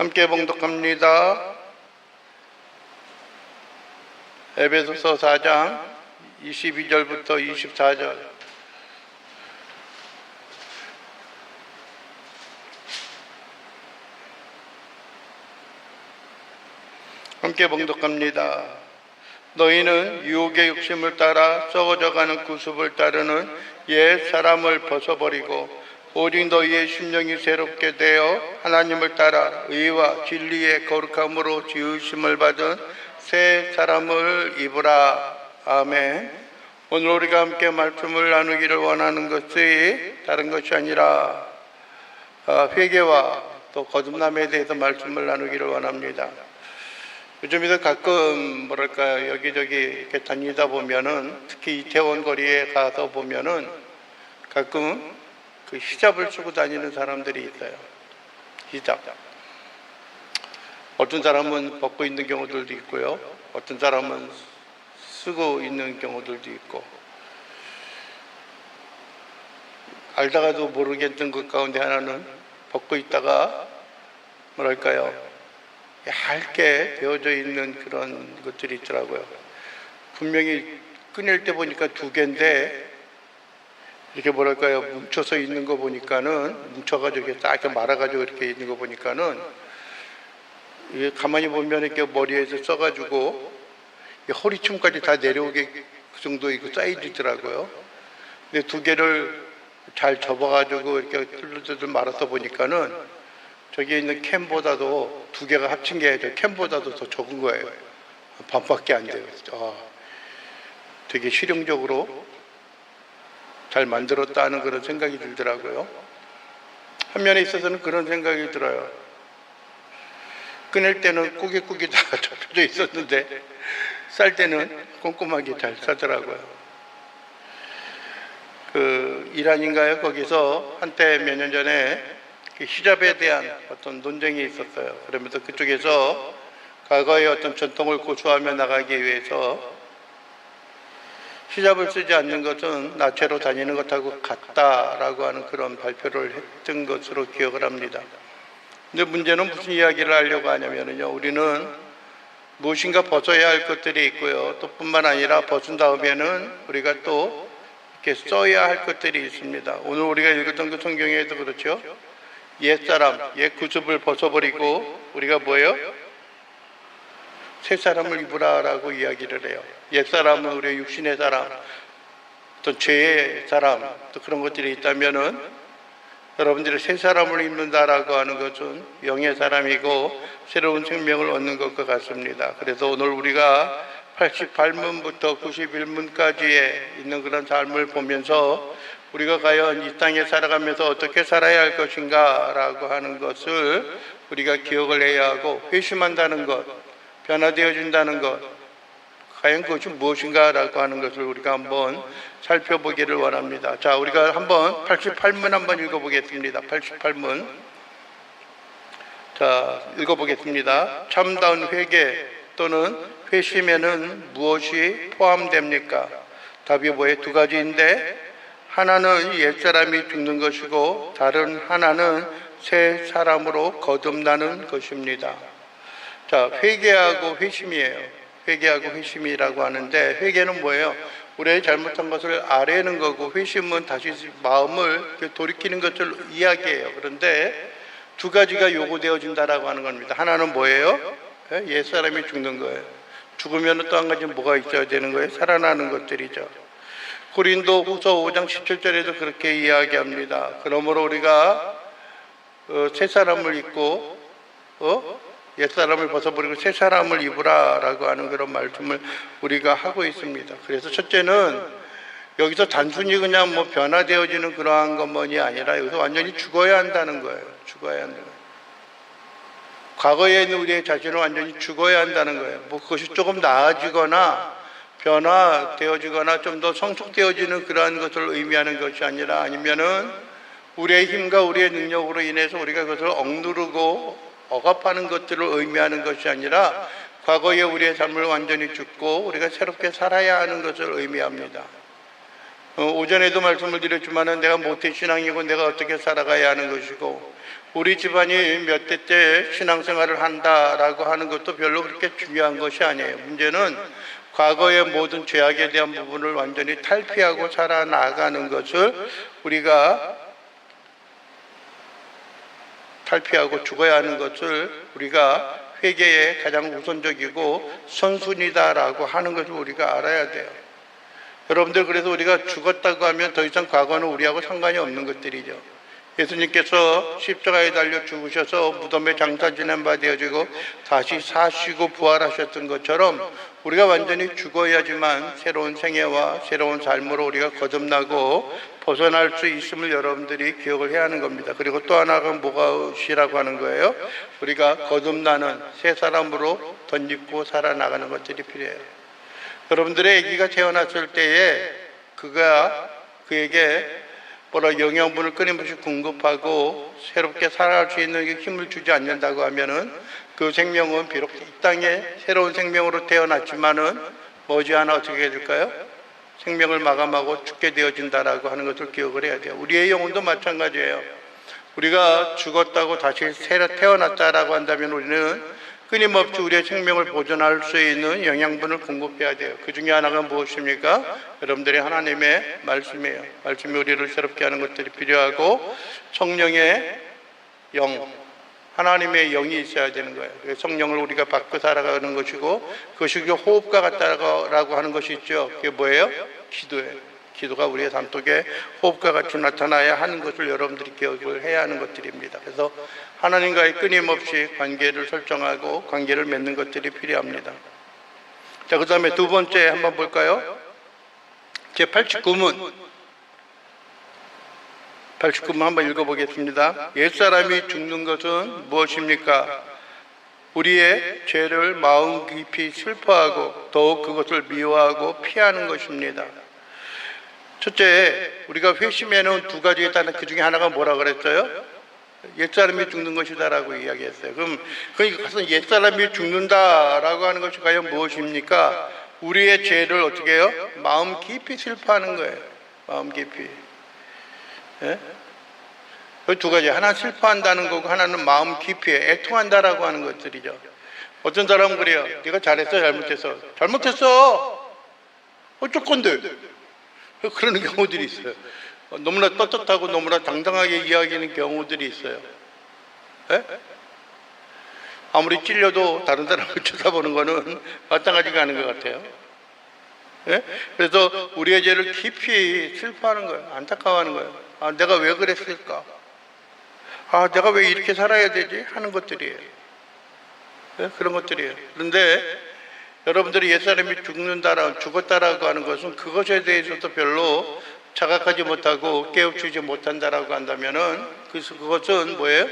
함께 봉독합니다. 에베소서 4장 22절부터 24절. 함께 봉독합니다. 너희는 유혹의 욕심을 따라 썩어져가는 구습을 따르는 옛 사람을 벗어버리고 오직 너희의 심령이 새롭게 되어 하나님을 따라 의와 진리의 거룩함으로 지으심을 받은 새 사람을 입으라. 아멘. 오늘 우리가 함께 말씀을 나누기를 원하는 것이 다른 것이 아니라 회개와 또 거듭남에 대해서 말씀을 나누기를 원합니다. 요즘에도 가끔 여기저기 이렇게 다니다 보면은, 특히 이태원 거리에 가서 보면은 가끔 그 히잡을 쓰고 다니는 사람들이 있어요. 히잡. 어떤 사람은 벗고 있는 경우들도 있고요. 어떤 사람은 쓰고 있는 경우들도 있고. 알다가도 모르겠던 것 가운데 하나는 벗고 있다가 얇게 되어져 있는 그런 것들이 있더라고요. 분명히 꺼낼 때 보니까 두 개인데 이렇게 뭉쳐서 있는 거 보니까는, 뭉쳐가지고 이렇게 딱 말아가지고 이렇게 있는 거 보니까는, 이게 가만히 보면 이렇게 머리에서 써가지고 허리춤까지 다 내려오게 그 정도 이거 사이즈더라고요. 근데 두 개를 잘 접어가지고 이렇게 뚫루뚫루 말아서 보니까는 저기 있는 캔보다도 두 개가 합친 게 저 캔보다도 더 적은 거예요. 반밖에 안 돼요. 되게 실용적으로 잘 만들었다는 그런 생각이 들더라고요. 한 면에 있어서는 그런 생각이 들어요. 꺼낼 때는 꾸깃꾸깃 다 접혀져 있었는데 쌀 때는 꼼꼼하게 잘 싸더라고요. 이란인가요? 거기서 한때 몇 년 전에 히잡에 대한 어떤 논쟁이 있었어요. 그러면서 그쪽에서 과거의 어떤 전통을 고수하며 나가기 위해서 히잡을 쓰지 않는 것은 나체로 다니는 것하고 같다라고 하는 그런 발표를 했던 것으로 기억을 합니다. 근데 문제는 무슨 이야기를 하려고 하냐면요, 우리는 무엇인가 벗어야 할 것들이 있고요, 또 뿐만 아니라 벗은 다음에는 우리가 또 이렇게 써야 할 것들이 있습니다. 오늘 우리가 읽었던 그 성경에도 그렇죠. 옛사람, 옛 구습을 벗어버리고 우리가 뭐예요? 새 사람을 입으라라고 이야기를 해요. 옛사람은 우리의 육신의 사람, 또 죄의 사람, 또 그런 것들이 있다면은 여러분들이 새 사람을 입는다라고 하는 것은 영의 사람이고 새로운 생명을 얻는 것과 같습니다. 그래서 오늘 우리가 88문부터 91문까지에 있는 그런 삶을 보면서 우리가 과연 이 땅에 살아가면서 어떻게 살아야 할 것인가 라고 하는 것을 우리가 기억을 해야 하고, 회심한다는 것, 변화되어진다는 것, 과연 그것이 무엇인가 라고 하는 것을 우리가 한번 살펴보기를 원합니다. 자, 우리가 한번 88문 한번 읽어보겠습니다. 88문. 자, 읽어보겠습니다. 참다운 회개 또는 회심에는 무엇이 포함됩니까? 답이 뭐예요? 두 가지인데, 하나는 옛사람이 죽는 것이고 다른 하나는 새 사람으로 거듭나는 것입니다. 자, 회개하고 회심이에요. 회개하고 회심이라고 하는데, 회개는 뭐예요? 우리의 잘못한 것을 아뢰는 거고, 회심은 다시 마음을 돌이키는 것을 이야기해요. 그런데 두 가지가 요구되어진다라고 하는 겁니다. 하나는 뭐예요? 옛사람이 죽는 거예요. 죽으면 또 한 가지는 뭐가 있어야 되는 거예요? 살아나는 것들이죠. 고린도 후서 5장 17절에도 그렇게 이야기합니다. 그러므로 우리가 새 사람을 입고 옛 사람을 벗어버리고 새 사람을 입으라라고 하는 그런 말씀을 우리가 하고 있습니다. 그래서 첫째는 여기서 단순히 그냥 변화되어지는 그러한 것만이 아니라 여기서 완전히 죽어야 한다는 거예요. 죽어야 한다는 거예요. 과거에 있는 우리의 자신을 완전히 죽어야 한다는 거예요. 그것이 조금 나아지거나 변화되어지거나 좀 더 성숙되어지는 그러한 것을 의미하는 것이 아니라, 아니면은 우리의 힘과 우리의 능력으로 인해서 우리가 그것을 억누르고 억압하는 것들을 의미하는 것이 아니라, 과거에 우리의 삶을 완전히 죽고 우리가 새롭게 살아야 하는 것을 의미합니다. 오전에도 말씀을 드렸지만은 내가 모태신앙이고 내가 어떻게 살아가야 하는 것이고 우리 집안이 몇 대째 신앙생활을 한다라고 하는 것도 별로 그렇게 중요한 것이 아니에요. 문제는 과거의 모든 죄악에 대한 부분을 완전히 탈피하고 살아나가는 것을 우리가 탈피하고 죽어야 하는 것을 우리가 회개의 가장 우선적이고 선순위다라고 하는 것을 우리가 알아야 돼요. 여러분들, 그래서 우리가 죽었다고 하면 더 이상 과거는 우리하고 상관이 없는 것들이죠. 예수님께서 십자가에 달려 죽으셔서 무덤에 장사 지낸 바 되어지고 다시 사시고 부활하셨던 것처럼 우리가 완전히 죽어야지만 새로운 생애와 새로운 삶으로 우리가 거듭나고 벗어날 수 있음을 여러분들이 기억을 해야 하는 겁니다. 그리고 또 하나가 무엇이라고 하는 거예요? 우리가 거듭나는 새 사람으로 덧입고 살아나가는 것들이 필요해요. 여러분들의 아기가 태어났을 때에 그에게 영양분을 끊임없이 공급하고 새롭게 살아갈 수 있는 힘을 주지 않는다고 하면은 그 생명은 비록 이 땅에 새로운 생명으로 태어났지만은 머지않아 어떻게 될까요? 생명을 마감하고 죽게 되어진다라고 하는 것을 기억을 해야 돼요. 우리의 영혼도 마찬가지예요. 우리가 죽었다고 다시 새로 태어났다라고 한다면 우리는 끊임없이 우리의 생명을 보존할 수 있는 영양분을 공급해야 돼요. 그 중에 하나가 무엇입니까? 여러분들이 하나님의 말씀이에요. 말씀이 우리를 새롭게 하는 것들이 필요하고 성령의 영, 하나님의 영이 있어야 되는 거예요. 성령을 우리가 받고 살아가는 것이고 그것이 호흡과 같다라고 하는 것이 있죠. 그게 뭐예요? 기도예요. 기도가 우리의 삶 속에 호흡과 같이 나타나야 하는 것을 여러분들이 기억을 해야 하는 것들입니다. 그래서 하나님과의 끊임없이 관계를 설정하고 관계를 맺는 것들이 필요합니다. 자, 그 다음에 두 번째 한번 볼까요? 제89문. 89문 한번 읽어보겠습니다. 옛사람이 죽는 것은 무엇입니까? 우리의 죄를 마음 깊이 슬퍼하고 더욱 그것을 미워하고 피하는 것입니다. 첫째, 우리가 회심에는 두 가지가 있다는 그 중에 하나가 뭐라 그랬어요? 옛사람이 죽는 것이다라고 이야기했어요. 그럼 그것은 옛사람이 죽는다라고 하는 것이 과연 무엇입니까? 우리의 죄를 어떻게 해요? 마음 깊이 슬퍼하는 거예요. 마음 깊이. 예? 그 두 가지, 하나 슬퍼한다는 거고 하나는 마음 깊이 애통한다라고 하는 것들이죠. 어떤 사람은 그래요. 네가 잘했어, 잘못했어? 잘못했어. 어쩔 건데? 그러는 경우들이 있어요. 너무나 떳떳하고 너무나 당당하게 이야기하는 경우들이 있어요. 에? 아무리 찔려도 다른 사람을 쳐다보는 거는 마찬가지가 아닌 것 같아요. 에? 그래서 우리의 죄를 깊이 슬퍼하는 거예요. 안타까워하는 거예요. 아, 내가 왜 그랬을까? 아, 내가 왜 이렇게 살아야 되지? 하는 것들이에요. 에? 그런 것들이에요. 그런데 여러분들이 옛사람이 죽었다라고 하는 것은 그것에 대해서도 별로 자각하지 못하고 깨우치지 못한다라고 한다면은 그것은 뭐예요?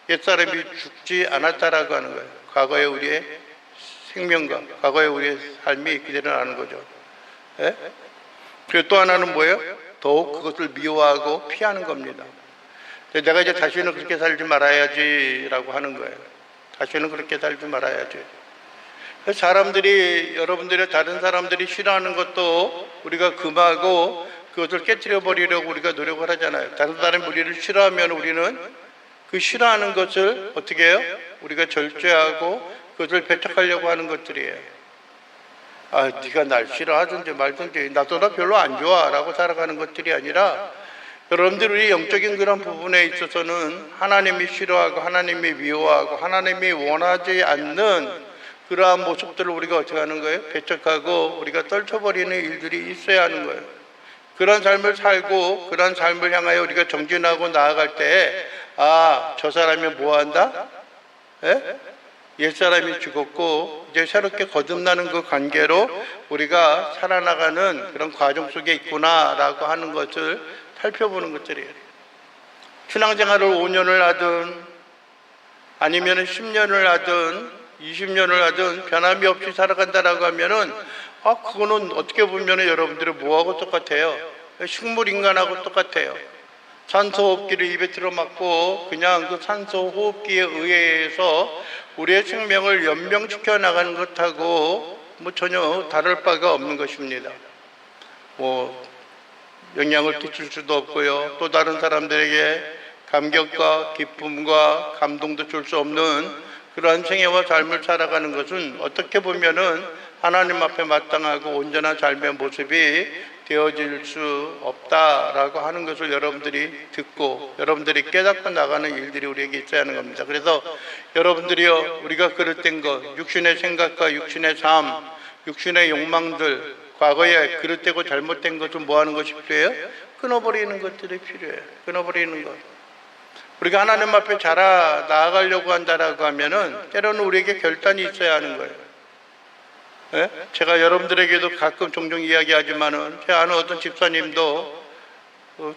옛사람이 죽지 않았다라고 하는 거예요. 과거의 우리의 생명과 과거의 우리의 삶이 그대로 나는 거죠. 예? 그리고 또 하나는 뭐예요? 더욱 그것을 미워하고 피하는 겁니다. 내가 이제 다시는 그렇게 살지 말아야지라고 하는 거예요. 다시는 그렇게 살지 말아야지. 사람들이, 여러분들의 다른 사람들이 싫어하는 것도 우리가 금하고 그것을 깨뜨려 버리려고 우리가 노력을 하잖아요. 다른 사람이 우리를 싫어하면 우리는 그 싫어하는 것을 어떻게 해요? 우리가 절제하고 그것을 배척하려고 하는 것들이에요. 아, 네가 날 싫어하든지 말든지 나도 나 별로 안 좋아라고 살아가는 것들이 아니라 여러분들이 영적인 그런 부분에 있어서는 하나님이 싫어하고 하나님이 미워하고 하나님이 원하지 않는 그러한 모습들을 우리가 어떻게 하는 거예요? 배척하고 우리가 떨쳐버리는 일들이 있어야 하는 거예요. 그런 삶을 살고 그런 삶을 향하여 우리가 정진하고 나아갈 때 아, 저 사람이 뭐한다? 예? 옛사람이 죽었고 이제 새롭게 거듭나는 그 관계로 우리가 살아나가는 그런 과정 속에 있구나라고 하는 것을 살펴보는 것들이에요. 신앙생활을 5년을 하든 아니면 10년을 하든 20년을 하든 변함이 없이 살아간다라고 하면은 그거는 어떻게 보면 여러분들이 뭐하고 똑같아요? 식물 인간하고 똑같아요. 산소 호흡기를 입에 들어맞고 그냥 그 산소 호흡기에 의해서 우리의 생명을 연명시켜 나가는 것하고 전혀 다를 바가 없는 것입니다. 영향을 끼칠 수도 없고요. 또 다른 사람들에게 감격과 기쁨과 감동도 줄 수 없는 그러한 생애와 삶을 살아가는 것은 어떻게 보면은 하나님 앞에 마땅하고 온전한 삶의 모습이 되어질 수 없다라고 하는 것을 여러분들이 듣고 여러분들이 깨닫고 나가는 일들이 우리에게 있어야 하는 겁니다. 그래서 여러분들이요, 우리가 그릇된 것, 육신의 생각과 육신의 삶, 육신의 욕망들, 과거에 그릇되고 잘못된 것을 뭐 하는 것이 필요해요? 끊어버리는 것들이 필요해요. 끊어버리는 것. 우리가 하나님 앞에 나아가려고 한다라고 하면은 때로는 우리에게 결단이 있어야 하는 거예요. 예? 제가 여러분들에게도 가끔 종종 이야기하지만은 제가 아는 어떤 집사님도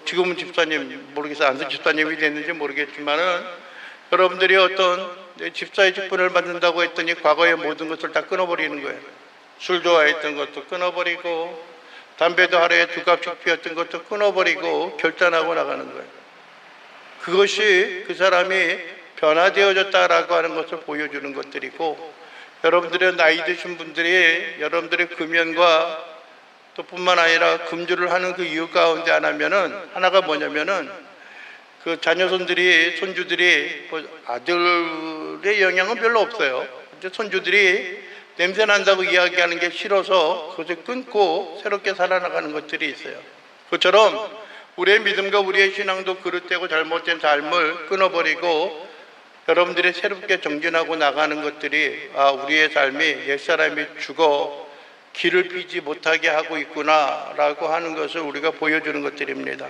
지금은 집사님 모르겠어요. 안수 집사님이 됐는지 모르겠지만은 여러분들이 어떤 집사의 직분을 받는다고 했더니 과거의 모든 것을 다 끊어버리는 거예요. 술 좋아했던 것도 끊어버리고 담배도 하루에 2갑씩 피웠던 것도 끊어버리고 결단하고 나가는 거예요. 그것이 그 사람이 변화되어졌다라고 하는 것을 보여주는 것들이고, 여러분들의 나이 드신 분들이 여러분들의 금연과 또 뿐만 아니라 금주를 하는 그 이유 가운데 하나가 뭐냐면은 그 자녀손들이, 손주들이, 아들의 영향은 별로 없어요. 이제 손주들이 냄새 난다고 이야기하는 게 싫어서 그것을 끊고 새롭게 살아나가는 것들이 있어요. 그것처럼 우리의 믿음과 우리의 신앙도 그릇되고 잘못된 삶을 끊어버리고 여러분들이 새롭게 정진하고 나가는 것들이 우리의 삶이 옛사람이 죽어 길을 비지 못하게 하고 있구나라고 하는 것을 우리가 보여주는 것들입니다.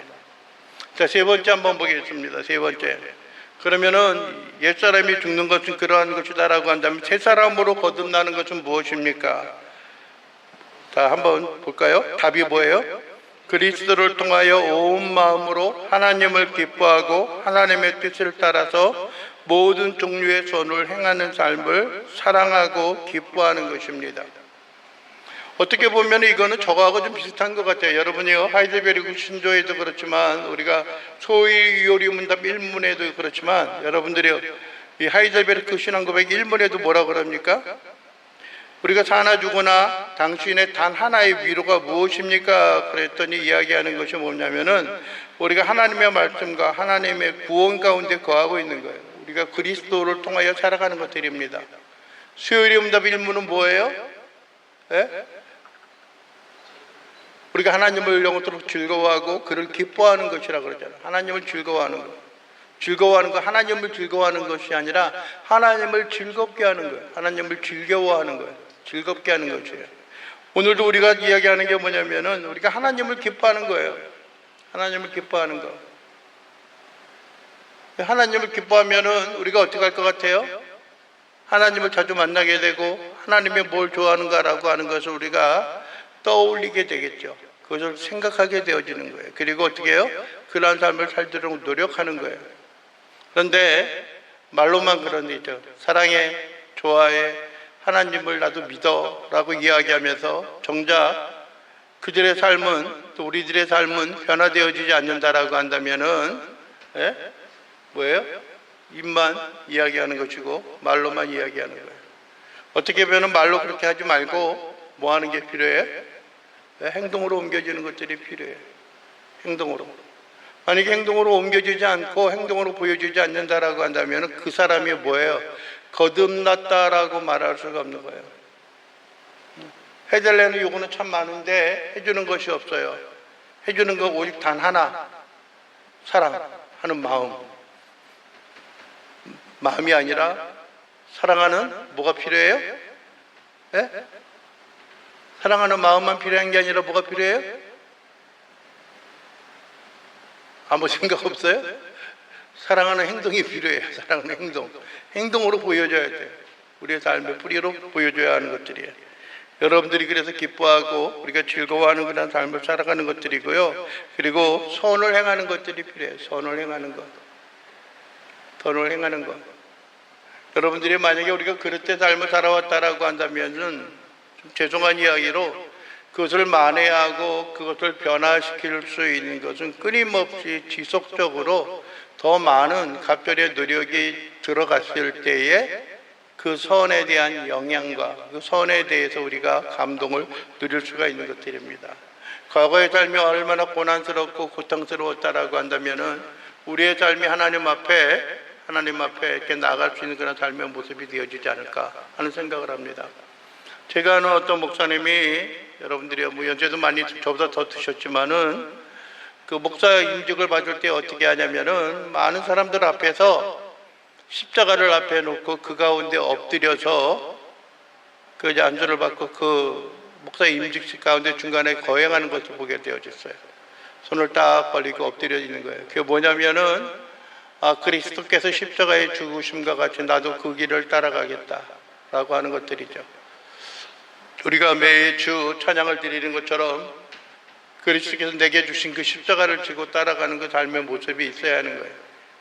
자, 세 번째 한번 보겠습니다. 세 번째. 그러면은 옛사람이 죽는 것은 그러한 것이다라고 한다면 새 사람으로 거듭나는 것은 무엇입니까? 자, 한번 볼까요? 답이 뭐예요? 그리스도를 통하여 온 마음으로 하나님을 기뻐하고 하나님의 뜻을 따라서 모든 종류의 선을 행하는 삶을 사랑하고 기뻐하는 것입니다. 어떻게 보면 이거는 저거하고 좀 비슷한 것 같아요. 여러분이요, 하이델베르크 신조에도 그렇지만 우리가 소위 요리문답 1문에도 그렇지만 여러분들이요, 이 하이델베르크 신앙고백 1문에도 뭐라 그럽니까? 우리가 사나 죽으나 당신의 단 하나의 위로가 무엇입니까? 그랬더니 이야기하는 것이 뭐냐면은 우리가 하나님의 말씀과 하나님의 구원 가운데 거하고 있는 거예요. 우리가 그리스도를 통하여 살아가는 것들입니다. 수요일의 응답 1문은 뭐예요? 예? 우리가 하나님을 영원토록 즐거워하고 그를 기뻐하는 것이라고 그러잖아요. 하나님을 즐거워하는 것. 즐거워하는 것, 하나님을 즐거워하는 것이 아니라 하나님을 즐겁게 하는 거예요. 하나님을 즐거워하는 거예요. 즐겁게 하는 것이에요. 오늘도 우리가 이야기하는 게 뭐냐면은 우리가 하나님을 기뻐하는 거예요. 하나님을 기뻐하는 거. 하나님을 기뻐하면은 우리가 어떻게 할 것 같아요? 하나님을 자주 만나게 되고 하나님이 뭘 좋아하는가라고 하는 것을 우리가 떠올리게 되겠죠. 그것을 생각하게 되어지는 거예요. 그리고 어떻게 해요? 그러한 삶을 살도록 노력하는 거예요. 그런데 말로만 그런 일이죠. 사랑해, 좋아해, 하나님을 나도 믿어 라고 이야기하면서 정작 그들의 삶은, 또 우리들의 삶은 변화되어지지 않는다라고 한다면은 뭐예요? 입만 이야기하는 것이고 말로만 이야기하는 거예요. 어떻게 보면 말로 그렇게 하지 말고 뭐 하는 게 필요해요? 행동으로 옮겨지는 것들이 필요해요. 행동으로. 만약에 행동으로 옮겨지지 않고 행동으로 보여주지 않는다라고 한다면 그 사람이 뭐예요? 거듭났다라고 말할 수가 없는 거예요. 해달라는 요구는 참 많은데 해주는 것이 없어요. 해주는 건 오직 단 하나, 사랑하는 마음. 마음이 아니라 사랑하는 뭐가 필요해요? 예? 사랑하는 마음만 필요한 게 아니라 뭐가 필요해요? 아무 생각 없어요? 사랑하는 행동이 필요해요. 사랑하는 행동. 행동으로 보여줘야 돼요. 우리의 삶의 뿌리로 보여줘야 하는 것들이에요. 여러분들이 그래서 기뻐하고 우리가 즐거워하는 그런 삶을 살아가는 것들이고요. 그리고 선을 행하는 것들이 필요해요. 선을 행하는 것. 선을 행하는 것. 여러분들이 만약에 우리가 그릇된 삶을 살아왔다라고 한다면은 좀 죄송한 이야기로 그것을 만회하고 그것을 변화시킬 수 있는 것은 끊임없이 지속적으로 더 많은 갑절의 노력이 들어갔을 때에 그 선에 대한 영향과 그 선에 대해서 우리가 감동을 누릴 수가 있는 것들입니다. 과거의 삶이 얼마나 고난스럽고 고통스러웠다라고 한다면은 우리의 삶이 하나님 앞에 이렇게 나아갈 수 있는 그런 삶의 모습이 되어지지 않을까 하는 생각을 합니다. 제가 아는 어떤 목사님이, 여러분들이 뭐 연세도 많이 저보다 더 드셨지만은 그 목사 임직을 받을 때 어떻게 하냐면은 많은 사람들 앞에서 십자가를 앞에 놓고 그 가운데 엎드려서 그 이제 안수를 받고 그 목사 임직식 가운데 중간에 거행하는 것을 보게 되어졌어요. 손을 딱 벌리고 엎드려 있는 거예요. 그게 뭐냐면은 그리스도께서 십자가에 죽으심과 같이 나도 그 길을 따라가겠다라고 하는 것들이죠. 우리가 매주 찬양을 드리는 것처럼 그리스도께서 내게 주신 그 십자가를 지고 따라가는 그 삶의 모습이 있어야 하는 거예요.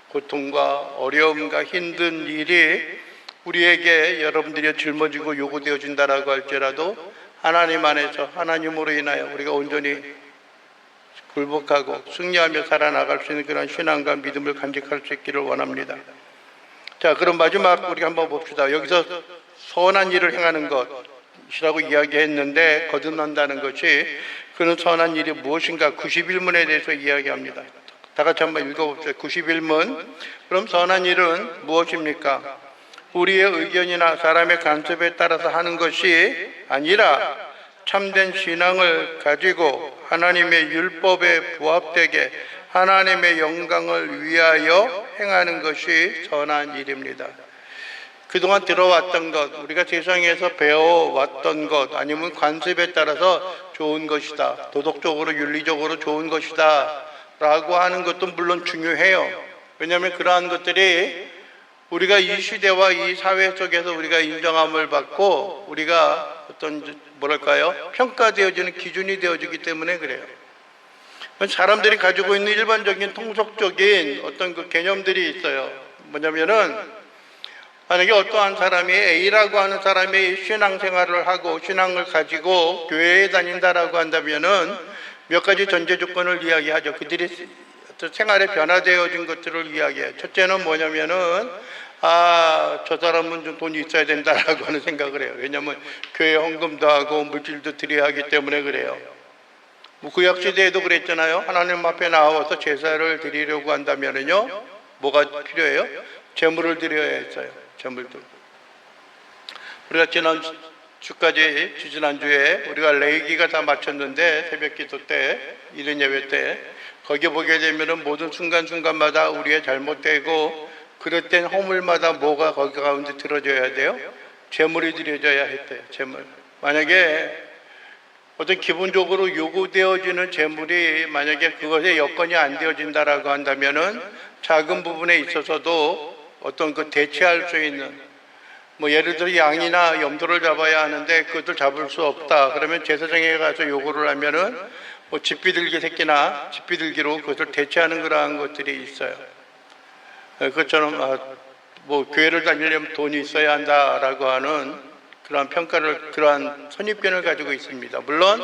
고통과 어려움과 힘든 일이 우리에게 여러분들이 짊어지고 요구되어진다라고 할지라도 하나님 안에서 하나님으로 인하여 우리가 온전히 굴복하고 승리하며 살아나갈 수 있는 그런 신앙과 믿음을 간직할 수 있기를 원합니다. 자, 그럼 마지막 우리가 한번 봅시다. 여기서 선한 일을 행하는 것이라고 이야기했는데 거듭난다는 것이 그런 선한 일이 무엇인가 91문에 대해서 이야기합니다. 다 같이 한번 읽어봅시다. 91문. 그럼 선한 일은 무엇입니까? 우리의 의견이나 사람의 간섭에 따라서 하는 것이 아니라 참된 신앙을 가지고 하나님의 율법에 부합되게 하나님의 영광을 위하여 행하는 것이 선한 일입니다. 그동안 들어왔던 것, 우리가 세상에서 배워왔던 것, 아니면 관습에 따라서 좋은 것이다, 도덕적으로 윤리적으로 좋은 것이다 라고 하는 것도 물론 중요해요. 왜냐하면 그러한 것들이 우리가 이 시대와 이 사회 속에서 우리가 인정함을 받고 우리가 어떤 뭐랄까요? 평가되어지는 기준이 되어지기 때문에 그래요. 사람들이 가지고 있는 일반적인 통속적인 어떤 그 개념들이 있어요. 뭐냐면은 만약에 어떠한 사람이 A라고 하는 사람이 신앙생활을 하고 신앙을 가지고 교회에 다닌다라고 한다면은 몇 가지 전제 조건을 이야기하죠. 그들이 생활에 변화되어진 것들을 이야기해요. 첫째는 뭐냐면은 저 사람은 좀 돈이 있어야 된다라고 하는 생각을 해요. 왜냐하면 교회 헌금도 하고 물질도 드려야 하기 때문에 그래요. 뭐 구약 시대에도 그랬잖아요. 하나님 앞에 나와서 제사를 드리려고 한다면은요, 뭐가 필요해요? 제물을 드려야 했어요. 제물도. 우리가 지난주에 우리가 레이기가 다 마쳤는데 새벽기도 때, 이른 예배 때 거기에 보게 되면은 모든 순간순간마다 우리의 잘못되고 그릇된 허물마다 뭐가 거기 가운데 들어져야 돼요? 제물이 드려져야 했대요. 제물. 만약에 어떤 기본적으로 요구되어지는 제물이 만약에 그것에 여건이 안 되어진다라고 한다면은 작은 부분에 있어서도 어떤 그 대체할 수 있는 뭐 예를 들어 양이나 염소를 잡아야 하는데 그것을 잡을 수 없다. 그러면 제사장에 가서 요구를 하면은 뭐 집비둘기 새끼나 집비둘기로 그것을 대체하는 그러한 것들이 있어요. 그것처럼 뭐 교회를 다니려면 돈이 있어야 한다라고 하는 그러한 평가를, 그러한 선입견을 가지고 있습니다. 물론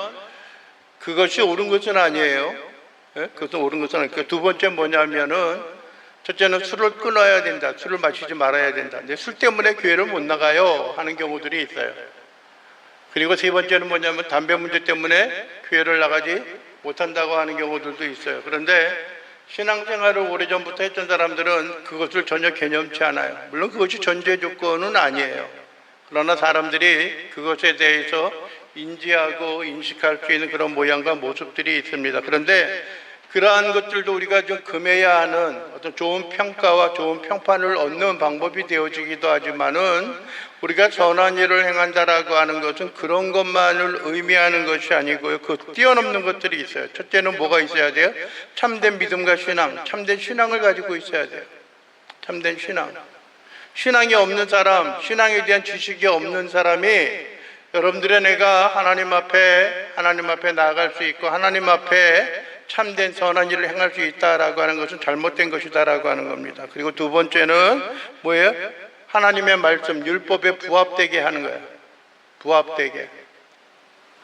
그것이 옳은 것은 아니에요. 그것은 옳은 것은 아니고 두 번째 뭐냐면은 첫째는 술을 끊어야 된다. 술을 마시지 말아야 된다. 근데 술 때문에 교회를 못 나가요 하는 경우들이 있어요. 그리고 세 번째는 뭐냐면 담배 문제 때문에 교회를 나가지 못한다고 하는 경우들도 있어요. 그런데 신앙생활을 오래전부터 했던 사람들은 그것을 전혀 개념치 않아요. 물론 그것이 전제 조건은 아니에요. 그러나 사람들이 그것에 대해서 인지하고 인식할 수 있는 그런 모양과 모습들이 있습니다. 그런데 그러한 것들도 우리가 좀 금해야 하는 어떤 좋은 평가와 좋은 평판을 얻는 방법이 되어지기도 하지만은 우리가 선한 일을 행한다라고 하는 것은 그런 것만을 의미하는 것이 아니고요. 그 뛰어넘는 것들이 있어요. 첫째는 뭐가 있어야 돼요? 참된 믿음과 신앙, 참된 신앙을 가지고 있어야 돼요. 참된 신앙. 신앙이 없는 사람, 신앙에 대한 지식이 없는 사람이 여러분들의 내가 하나님 앞에 나아갈 수 있고 하나님 앞에 참된 선한 일을 행할 수 있다라고 하는 것은 잘못된 것이다라고 하는 겁니다. 그리고 두 번째는 뭐예요? 하나님의 말씀, 율법에 부합되게 하는 거예요. 부합되게.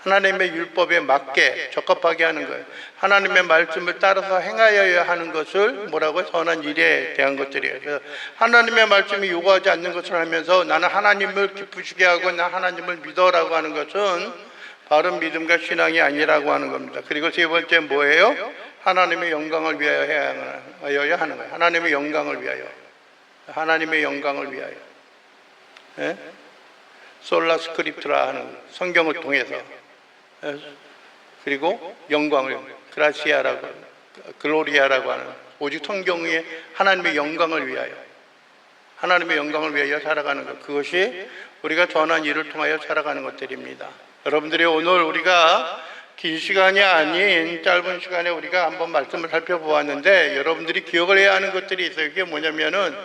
하나님의 율법에 맞게, 적합하게 하는 거예요. 하나님의 말씀을 따라서 행하여야 하는 것을 뭐라고요? 선한 일에 대한 것들이에요. 그래서 하나님의 말씀이 요구하지 않는 것을 하면서 나는 하나님을 기쁘시게 하고 나 하나님을 믿어라고 하는 것은 바른 믿음과 신앙이 아니라고 하는 겁니다. 그리고 세 번째 뭐예요? 하나님의 영광을 위하여 하는 거예요. 하나님의 영광을 위하여. 하나님의 영광을 위하여. 예? 솔라 스크립트라 하는 성경을 통해서. 예? 그리고 영광을 그라시아라고 글로리아라고 하는 오직 성경의 하나님의 영광을 위하여. 하나님의 영광을 위하여 살아가는 것. 그것이 우리가 전한 일을 통하여 살아가는 것들입니다. 여러분들이 오늘 우리가 긴 시간이 아닌 짧은 시간에 우리가 한번 말씀을 살펴보았는데 여러분들이 기억을 해야 하는 것들이 있어요. 그게 뭐냐면은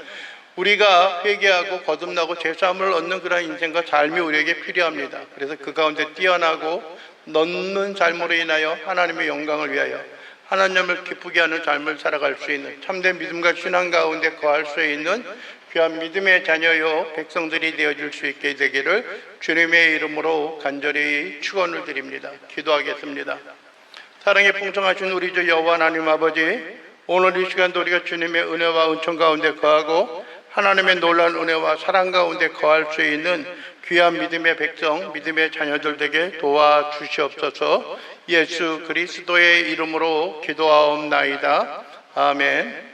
우리가 회개하고 거듭나고 제사함을 얻는 그런 인생과 삶이 우리에게 필요합니다. 그래서 그 가운데 뛰어나고 넘는 삶으로 인하여 하나님의 영광을 위하여 하나님을 기쁘게 하는 삶을 살아갈 수 있는 참된 믿음과 신앙 가운데 거할 수 있는 귀한 믿음의 자녀요 백성들이 되어줄 수 있게 되기를 주님의 이름으로 간절히 축원을 드립니다. 기도하겠습니다. 사랑에 풍성하신 우리 주 여호와 하나님 아버지, 오늘 이 시간도 우리가 주님의 은혜와 은총 가운데 거하고 하나님의 놀라운 은혜와 사랑 가운데 거할 수 있는 귀한 믿음의 백성, 믿음의 자녀들 되게 도와주시옵소서. 예수 그리스도의 이름으로 기도하옵나이다. 아멘.